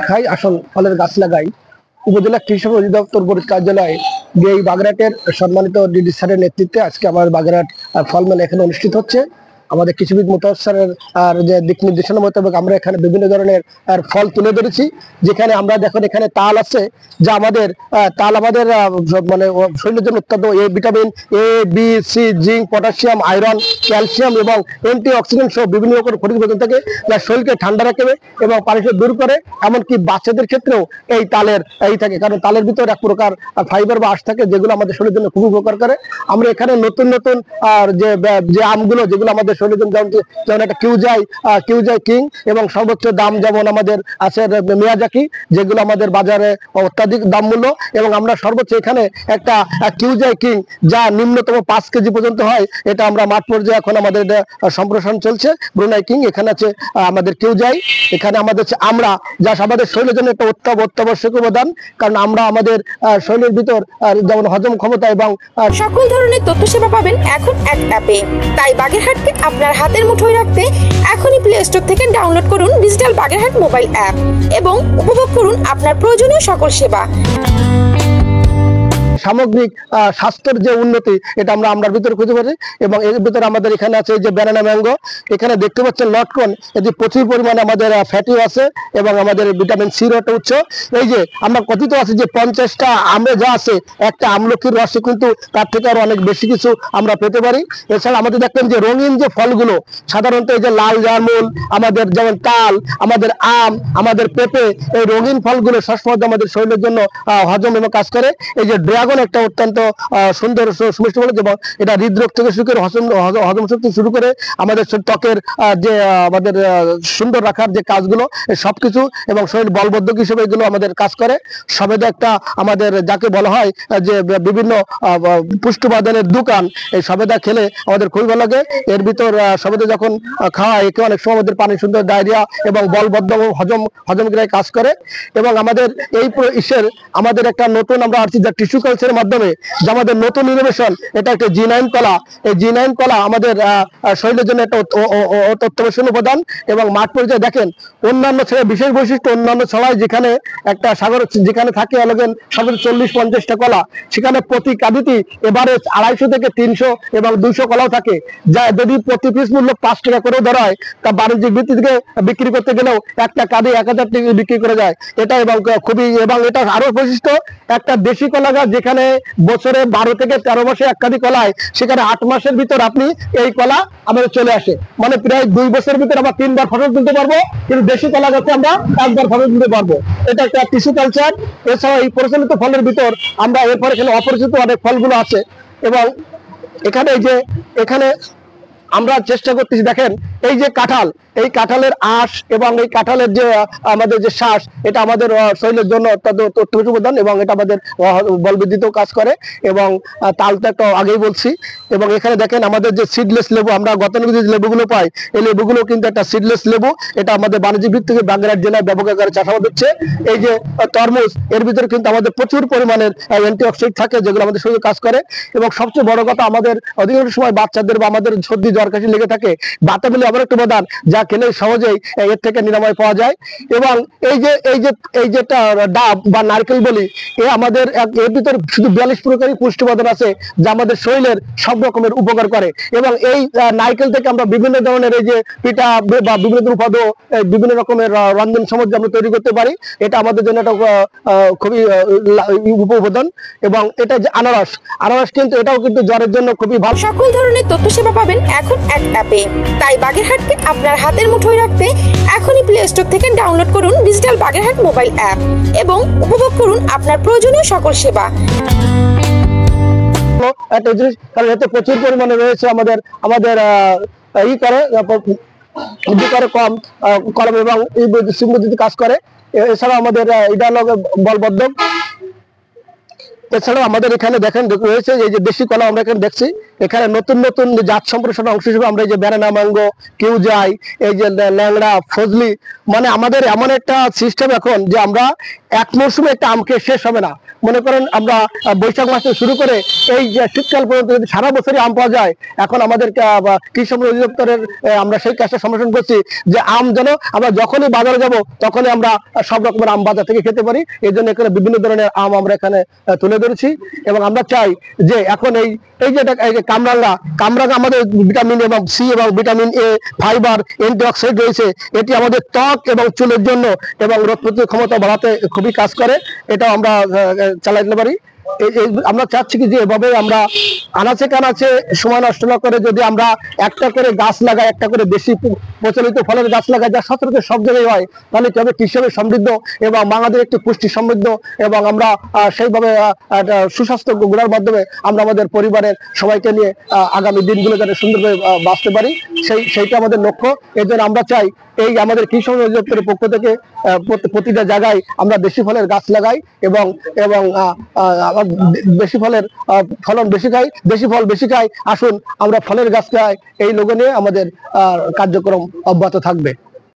খাই, আসল ফলের গাছ লাগাই। উপজেলা কৃষি অধিদপ্তর বোর্ড কার্যালয়ে এই বাগেরহাটের সম্মানিত ডিডি স্যারের নেতৃত্বে আজকে আমার বাগেরহাট ফল মেলা এখানে অনুষ্ঠিত হচ্ছে। আমাদের কৃষিবিদ মোতাহার স্যারের যে দিক নির্দেশনা মোতাবেক আমরা এখানে বিভিন্ন ধরনের ফল তুলে ধরেছি। যেখানে আমরা দেখুন এখানে তাল আছে, যা আমাদের তাল আমাদের মানে শরীরের জন্য অত্যন্ত vitamin A, B, C, zinc, potassium, iron, calcium এবং অ্যান্টি অক্সিডেন্ট সহ বিভিন্ন রকম খনিজ উপাদান থাকে, যা শরীরকে ঠান্ডা রাখবে এবং পানিকে দূর করে। এমনকি বাচ্চাদের ক্ষেত্রেও এই তালের থাকে, কারণ তালের ভিতরে এক প্রকার ফাইবার বা আঁশ থাকে, যেগুলো আমাদের শরীরের জন্য খুব উপকার করে। আমরা এখানে নতুন নতুন যে আমগুলো, যেগুলো আমাদের শরীরের জন্য, যেমন একটা কিউজাই কিং এবং সর্বোচ্চ দাম যেমন আমাদের আছে মিয়াজাকি, যেগুলো আমাদের বাজারে অত্যাধিক দাম মূল্য, এবং আমরা সর্বোচ্চ এখানে একটা কিউজাই কিং যা নিম্নতম 5 কেজি পর্যন্ত হয়, এটা আমরা মাঠ পর্যায়ে এখন আমাদের সম্প্রসারণ চলছে। ব্রুনাই কিং, এখানে আছে আমাদের কিউজাই, এখানে আমাদের আমরা, যা আমাদের শরীরের জন্য একটা অত্যাবশ্যক উপাদান, কারণ আমরা আমাদের শরীরের ভিতর যেমন হজম ক্ষমতা এবং সকল ধরনের তথ্য সেবা পাবেন এখন এক অ্যাপে। তাই বাগেরহাটকে আপনার হাতের মুঠোয় রাখতে এখনই প্লে স্টোর থেকে ডাউনলোড করুন ডিজিটাল বাগেরহাট মোবাইল অ্যাপ এবং উপভোগ করুন আপনার প্রয়োজনীয় সকল সেবা। সামগ্রিক স্বাস্থ্যের যে উন্নতি, এটা আমরা ভিতরে খুঁজে পাচ্ছি। এবং এর ভিতরে আমাদের এখানে আছে যে ব্যানানা ম্যাঙ্গো, এখানে দেখতে পাচ্ছেন লটকন, এটি প্রচুর পরিমাণে আমাদের ফ্যাটিও আছে এবং আমাদের ভিটামিন সির একটা উৎস। এই যে আমরা কথিত আছে যে 50টা আমে যা আছে, একটা আমলকির রসে কিন্তু তার থেকে আরো অনেক বেশি কিছু আমরা পেতে পারি। এছাড়া আমাদের দেখবেন যে রঙিন যে ফলগুলো, সাধারণত এই যে লাল জামরুল, আমাদের যেমন তাল, আমাদের আম, আমাদের পেঁপে, এই রঙিন ফলগুলো সবসময় আমাদের শরীরের জন্য হজম এবং কাজ করে। এই যে ড্রাগন একটা অত্যন্ত সুন্দর সুমিষ্ট ফল, এবং এটা হৃদরোগ থেকে শুরু করে হজম শক্তি শুরু করে আমাদের ত্বকের যে আমাদের সুন্দর রাখার যে কাজগুলো সবকিছু, এবং শরীর বলবদ্ধক হিসেবে এগুলো আমাদের কাজ করে। সবেদা একটা আমাদের যাকে বলা হয় যে বিভিন্ন পুষ্টিবাদনের দোকান, এই সবেদা খেলে আমাদের খুবই ভালো লাগে। এর ভিতর সবেদা যখন খাওয়া হয়, একে অনেক সময় আমাদের পানি সুন্দর ডায়রিয়া এবং বলবদ্ধ হজম ক্রিয়ায় কাজ করে। এবং আমাদের এই ইসের আমাদের একটা নতুন আমরা আসছি যা টিস্যু কালচারের মাধ্যমে, যে আমাদের নতুন ইনোভেশন, এটা একটা G9 কলা। এই G9 কলা আমাদের শরীরের জন্য একটা অত্যাবশ্যক উপাদান। এবং মাঠ পর্যায়ে দেখেন অন্যান্য ছেড়ে বিশেষ বৈশিষ্ট্য, অন্যান্য ছড়ায় যেখানে একটা সাগর যেখানে থাকে অলগেন সর্বোচ্চ 40-50টা কলা, সেখানে প্রতি কাঁদিতে এভারেজ 250 থেকে 300 এবং 200 কলাও থাকে, যা যদি প্রতি পিস মূল্য 5 টাকা করেও ধরা হয়, তা বাণিজ্যিক ভিত্তি থেকে বিক্রি করতে গেলেও একটা কাঁদি 1000 টাকা বিক্রি করে যায়। এটা এবং খুবই, এবং এটা আরো বৈশিষ্ট্য, একটা দেশি কলা গাছ যেখানে বছরে 12 থেকে 13 মাসে এক কাঁদি কলায়, সেখানে 8 মাসের ভিতর আপনি এই কলা আমাদের চলে আসে, মানে প্রায় 2 বছরের ভিতর আমরা 3 বার ফসল তুলতে পারবো। কিন্তু দেশি কলা গাছে আমরা 1 বার ফসল তুলতে পারবো। এটা একটা টিস্যু কালচার। এছাড়া এই প্রচলিত ফলের ভিতর আমরা এরপরে এখানে অপরিচিত অনেক ফলগুলো আছে। এবং এখানে এই যে এখানে আমরা চেষ্টা করতেছি, দেখেন এই যে কাঁঠাল, এই কাঁঠালের আঁশ এবং এই কাঁঠালের যে আমাদের যে শ্বাস, এটা আমাদের শরীরের জন্য অত্যন্ত উপাদান, এবং এটা আমাদের বল বৃদ্ধিতেও কাজ করে। এবং তালটা তো আগেই বলছি। এবং এখানে দেখেন আমাদের যে সিডলেস লেবু, আমরা গতানুগতিক যে লেবুগুলো পাই, এই লেবুগুলো কিন্তু একটা সিডলেস লেবু। এটা আমাদের বাণিজ্যিক ভিত্তি থেকে বাগেরহাট জেলায় ব্যাপক আকারে চাষাবাদ হচ্ছে। এই যে তরমুজ, এর ভিতরে কিন্তু আমাদের প্রচুর পরিমাণের অ্যান্টিঅক্সিডেন্ট থাকে, যেগুলো আমাদের শরীরে কাজ করে। এবং সবচেয়ে বড় কথা, আমাদের অধিকাংশ সময় বাচ্চাদের বা আমাদের সর্দি জ্বর কাশি লেগে থাকে, বাতাবি এমন একটা উপাদান যা খেলে সহজেই এর থেকে নিরাময় পাওয়া যায়। এবং এই যেটা ডাব বা নারকেল বলি, আমাদের এর ভিতরে শুধু 42 প্রকারই পুষ্টি উপাদান আছে, যা আমাদের শরীরের সব রকমের উপকার করে। এবং এই নারকেল থেকে আমরা বিভিন্ন ধরনের এই যে পিঠা বা বিভিন্ন উপাদান, বিভিন্ন রকমের রন্ধন সামগ্রী আমরা তৈরি করতে পারি। এটা আমাদের জন্য একটা খুবই উপাদান। এবং এটা যে আনারস কিন্তু এটাও কিন্তু জ্বরের জন্য খুবই ভালো। সকল ধরনের তথ্য সেবা পাবেন এখন এক অ্যাপে। তাই বাগেরহাটকে আপনার হাতের মুঠোয় রাখতে এখনই প্লে স্টোর থেকে ডাউনলোড করুন ডিজিটাল বাগেরহাট মোবাইল অ্যাপ এবং উপভোগ করুন আপনার প্রয়োজনীয় সকল সেবা। একটা জিনিস, কারণ এতে প্রচুর পরিমাণে রয়েছে আমাদের কম কলম এবং সিমগতিতে কাজ করে। এছাড়া আমাদের এটা হলো বলবদ্ধক। এছাড়াও আমাদের এখানে দেখেন রয়েছে এই যে দেশি কলা, আমরা এখানে দেখছি এখানে নতুন নতুন জাত সম্প্রসারণ অংশ হিসেবে আমরা এই যে ব্যানানা ম্যাঙ্গো, কিউজাই, এই যে ল্যাংড়া, ফজলি, মানে আমাদের এমন একটা সিস্টেম এখন যে আমরা এক মৌসুমে একটা আম খেয়ে শেষ হবে না, মনে করেন আমরা বৈশাখ মাস থেকে শুরু করে এই যে শীতকাল পর্যন্ত যদি সারা বছরই আম পাওয়া যায়, এখন আমাদের কৃষি সম্পদ অধিদপ্তরের আমরা সেই কাজটা সম্প্রসারণ করছি যে আম যেন আমরা যখনই বাজারে যাব তখনই আমরা সব রকমের আম বাজার থেকে খেতে পারি। এই জন্য এখানে বিভিন্ন ধরনের আম আমরা এখানে তুলে ধরেছি এবং আমরা চাই যে এখন এই যে কামরাঙ্গা আমাদের ভিটামিন এবং সি এবং ভিটামিন এ, ফাইবার, অ্যান্টিঅক্সিডেন্ট রয়েছে। এটি আমাদের ত্বক এবং চুলের জন্য এবং রোগ প্রতিরোধ ক্ষমতা বাড়াতে খুবই কাজ করে। এটা আমরা চালাইতে পারি। আমরা চাচ্ছি কি যে এভাবে আমরা আনাচে কানাচে সময় নষ্ট না করে যদি আমরা একটা করে গাছ লাগাই, একটা করে বেশি প্রচলিত ফলের গাছ লাগাই, যা সচরাচর সব জায়গায় হয়, তাহলে কি হবে, কৃষি হবে সমৃদ্ধ এবং বাংলাদেশ একটি পুষ্টি সমৃদ্ধ এবং আমরা সেইভাবে সুস্বাস্থ্য গড়ার মাধ্যমে আমরা আমাদের পরিবারের সবাইকে নিয়ে আগামী দিনগুলো যাতে সুন্দরভাবে বাঁচতে পারি, সেইটা আমাদের লক্ষ্য। এর জন্য আমরা চাই এই আমাদের কৃষি অধিদপ্তরের পক্ষ থেকে প্রতিটা জায়গায় আমরা দেশি ফলের গাছ লাগাই এবং বেশি ফলের ফলন বেশি খাই, দেশি ফল বেশি খাই। আসুন আমরা ফলের গাছ খাই, এই লোগো নিয়ে আমাদের কার্যক্রম অব্যাহত থাকবে।